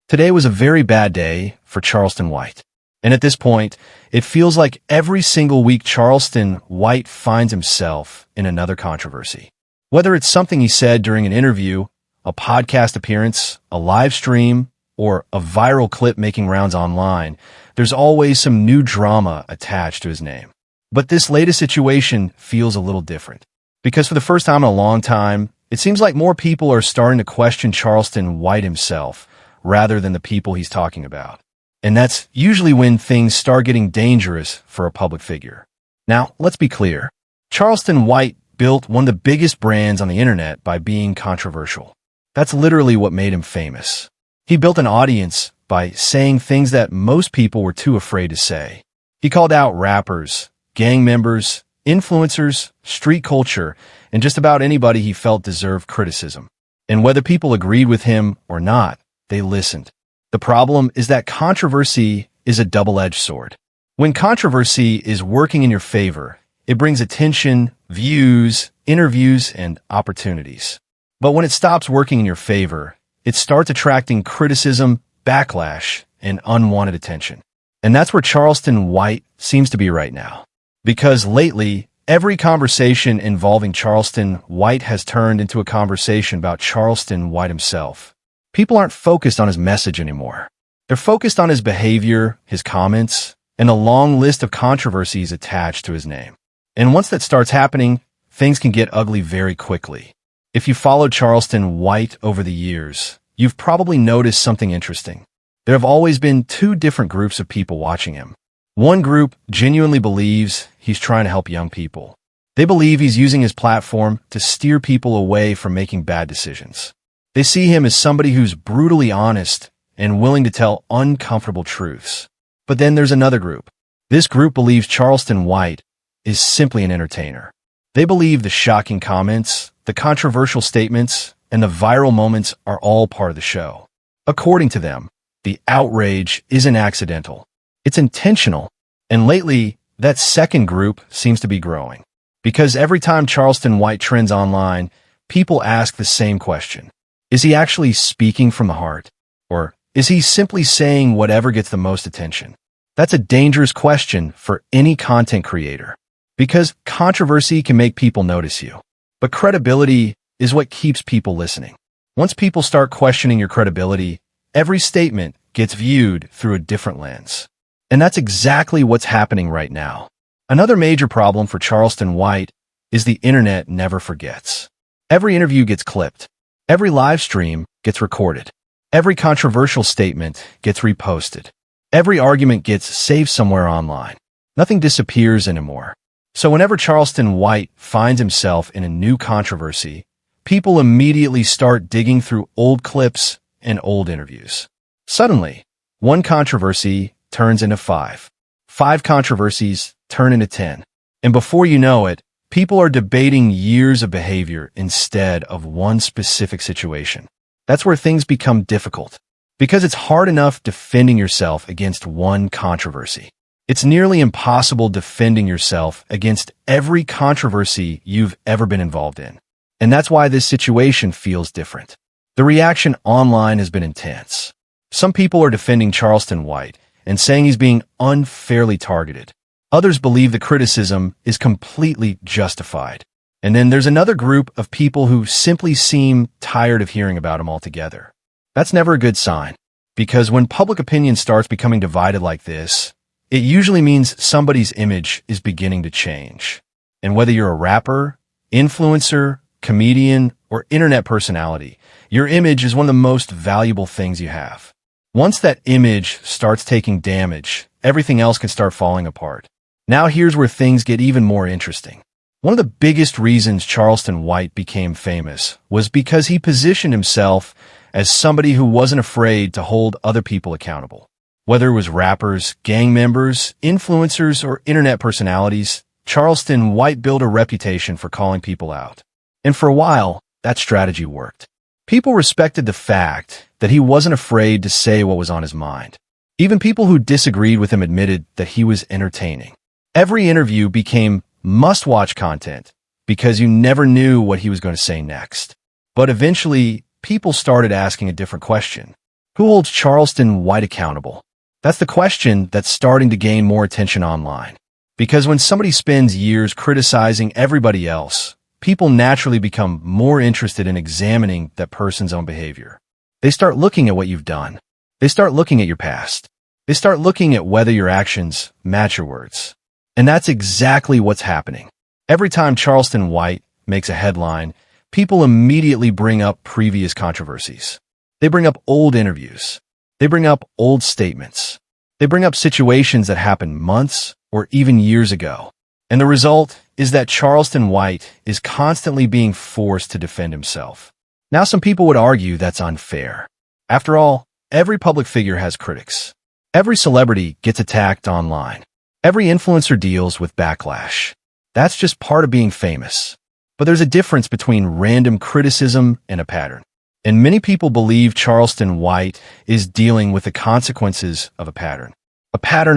Today was a very bad day for Charleston White. And at this point, it feels like every single week Charleston White finds himself in another controversy. Whether it's something he said during an interview, a podcast appearance, a live stream, or a viral clip making rounds online, there's always some new drama attached to his name. But this latest situation feels a little different. Because for the first time in a long time, it seems like more people are starting to question Charleston White himself, rather than the people he's talking about. And that's usually when things start getting dangerous for a public figure. Now, let's be clear. Charleston White built one of the biggest brands on the internet by being controversial. That's literally what made him famous. He built an audience by saying things that most people were too afraid to say. He called out rappers, gang members, influencers, street culture, and just about anybody he felt deserved criticism. And whether people agreed with him or not, they listened. The problem is that controversy is a double-edged sword. When controversy is working in your favor, it brings attention, views, interviews, and opportunities. But when it stops working in your favor, it starts attracting criticism, backlash, and unwanted attention. And that's where Charleston White seems to be right now. Because lately, every conversation involving Charleston White has turned into a conversation about Charleston White himself. People aren't focused on his message anymore. They're focused on his behavior, his comments, and a long list of controversies attached to his name. And once that starts happening, things can get ugly very quickly. If you followed Charleston White over the years, you've probably noticed something interesting. There have always been two different groups of people watching him. One group genuinely believes he's trying to help young people. They believe he's using his platform to steer people away from making bad decisions. They see him as somebody who's brutally honest and willing to tell uncomfortable truths. But then there's another group. This group believes Charleston White is simply an entertainer. They believe the shocking comments, the controversial statements, and the viral moments are all part of the show. According to them, the outrage isn't accidental. It's intentional. And lately, that second group seems to be growing. Because every time Charleston White trends online, people ask the same question. Is he actually speaking from the heart? Or is he simply saying whatever gets the most attention? That's a dangerous question for any content creator. Because controversy can make people notice you. But credibility is what keeps people listening. Once people start questioning your credibility, every statement gets viewed through a different lens. And that's exactly what's happening right now. Another major problem for Charleston White is the internet never forgets. Every interview gets clipped. Every live stream gets recorded. Every controversial statement gets reposted. Every argument gets saved somewhere online. Nothing disappears anymore. So whenever Charleston White finds himself in a new controversy, people immediately start digging through old clips and old interviews. Suddenly, one controversy turns into five. Five controversies turn into 10. And before you know it, people are debating years of behavior instead of one specific situation. That's where things become difficult. Because it's hard enough defending yourself against one controversy. It's nearly impossible defending yourself against every controversy you've ever been involved in. And that's why this situation feels different. The reaction online has been intense. Some people are defending Charleston White and saying he's being unfairly targeted. Others believe the criticism is completely justified. And then there's another group of people who simply seem tired of hearing about him altogether. That's never a good sign, because when public opinion starts becoming divided like this, it usually means somebody's image is beginning to change. And whether you're a rapper, influencer, comedian, or internet personality, your image is one of the most valuable things you have. Once that image starts taking damage, everything else can start falling apart. Now here's where things get even more interesting. One of the biggest reasons Charleston White became famous was because he positioned himself as somebody who wasn't afraid to hold other people accountable. Whether it was rappers, gang members, influencers, or internet personalities, Charleston White built a reputation for calling people out. And for a while, that strategy worked. People respected the fact that he wasn't afraid to say what was on his mind. Even people who disagreed with him admitted that he was entertaining. Every interview became must-watch content because you never knew what he was going to say next. But eventually, people started asking a different question. Who holds Charleston White accountable? That's the question that's starting to gain more attention online. Because when somebody spends years criticizing everybody else, people naturally become more interested in examining that person's own behavior. They start looking at what you've done. They start looking at your past. They start looking at whether your actions match your words. And that's exactly what's happening. Every time Charleston White makes a headline, people immediately bring up previous controversies. They bring up old interviews. They bring up old statements. They bring up situations that happened months or even years ago. And the result is that Charleston White is constantly being forced to defend himself. Now, some people would argue that's unfair. After all, every public figure has critics. Every celebrity gets attacked online. Every influencer deals with backlash. That's just part of being famous. But there's a difference between random criticism and a pattern. And many people believe Charleston White is dealing with the consequences of a pattern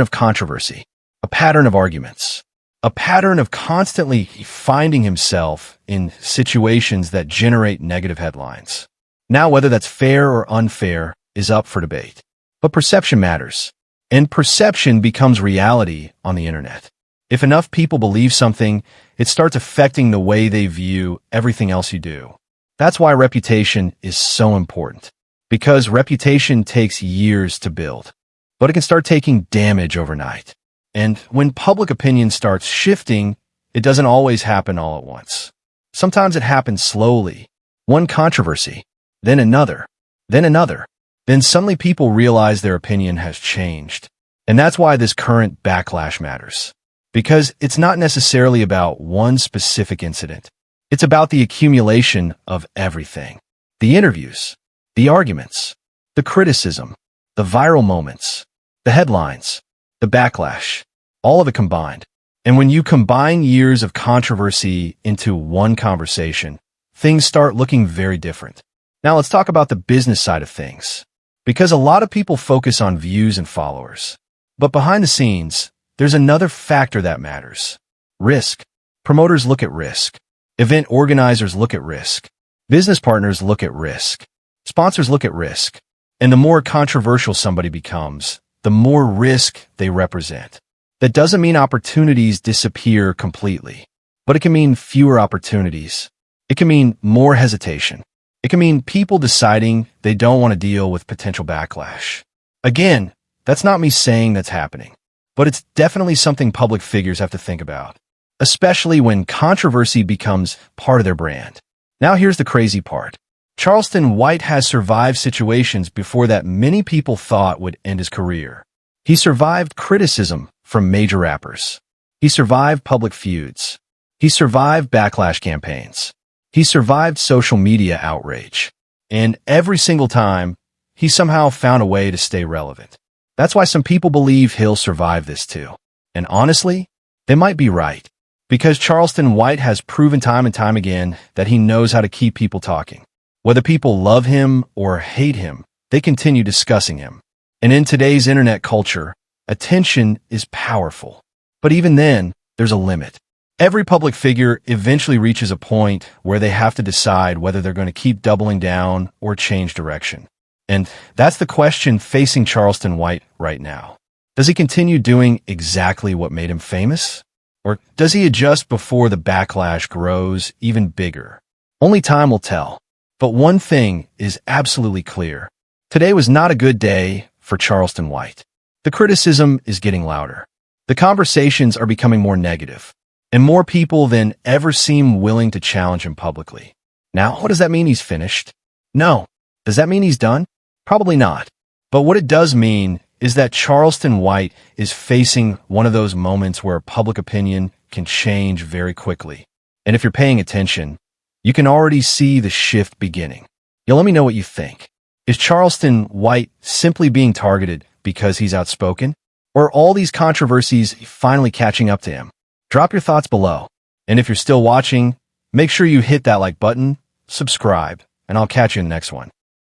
of controversy, a pattern of arguments, a pattern of constantly finding himself in situations that generate negative headlines. Now, whether that's fair or unfair is up for debate. But perception matters, and perception becomes reality on the internet. If enough people believe something, it starts affecting the way they view everything else you do. That's why reputation is so important, because reputation takes years to build, but it can start taking damage overnight. And when public opinion starts shifting, it doesn't always happen all at once. Sometimes it happens slowly. One controversy, then another, then another. Then suddenly people realize their opinion has changed. And that's why this current backlash matters. Because it's not necessarily about one specific incident. It's about the accumulation of everything. The interviews, the arguments, the criticism, the viral moments, the headlines, the backlash, all of it combined. And when you combine years of controversy into one conversation, things start looking very different. Now let's talk about the business side of things. Because a lot of people focus on views and followers. But behind the scenes, there's another factor that matters. Risk. Promoters look at risk. Event organizers look at risk. Business partners look at risk. Sponsors look at risk. And the more controversial somebody becomes, the more risk they represent. That doesn't mean opportunities disappear completely, but it can mean fewer opportunities. It can mean more hesitation. It can mean people deciding they don't want to deal with potential backlash. Again, that's not me saying that's happening, but it's definitely something public figures have to think about, especially when controversy becomes part of their brand. Now here's the crazy part. Charleston White has survived situations before that many people thought would end his career. He survived criticism from major rappers. He survived public feuds. He survived backlash campaigns. He survived social media outrage. And every single time, he somehow found a way to stay relevant. That's why some people believe he'll survive this too. And honestly, they might be right. Because Charleston White has proven time and time again that he knows how to keep people talking. Whether people love him or hate him, they continue discussing him. And in today's internet culture, attention is powerful. But even then, there's a limit. Every public figure eventually reaches a point where they have to decide whether they're going to keep doubling down or change direction. And that's the question facing Charleston White right now. Does he continue doing exactly what made him famous? Or does he adjust before the backlash grows even bigger? Only time will tell. But one thing is absolutely clear. Today was not a good day for Charleston White. The criticism is getting louder. The conversations are becoming more negative. And more people than ever seem willing to challenge him publicly. Now, what does that mean he's finished? No. Does that mean he's done? Probably not. But what it does mean is that Charleston White is facing one of those moments where public opinion can change very quickly. And if you're paying attention, you can already see the shift beginning. Let me know what you think. Is Charleston White simply being targeted because he's outspoken? Or are all these controversies finally catching up to him? Drop your thoughts below. And if you're still watching, make sure you hit that like button, subscribe, and I'll catch you in the next one.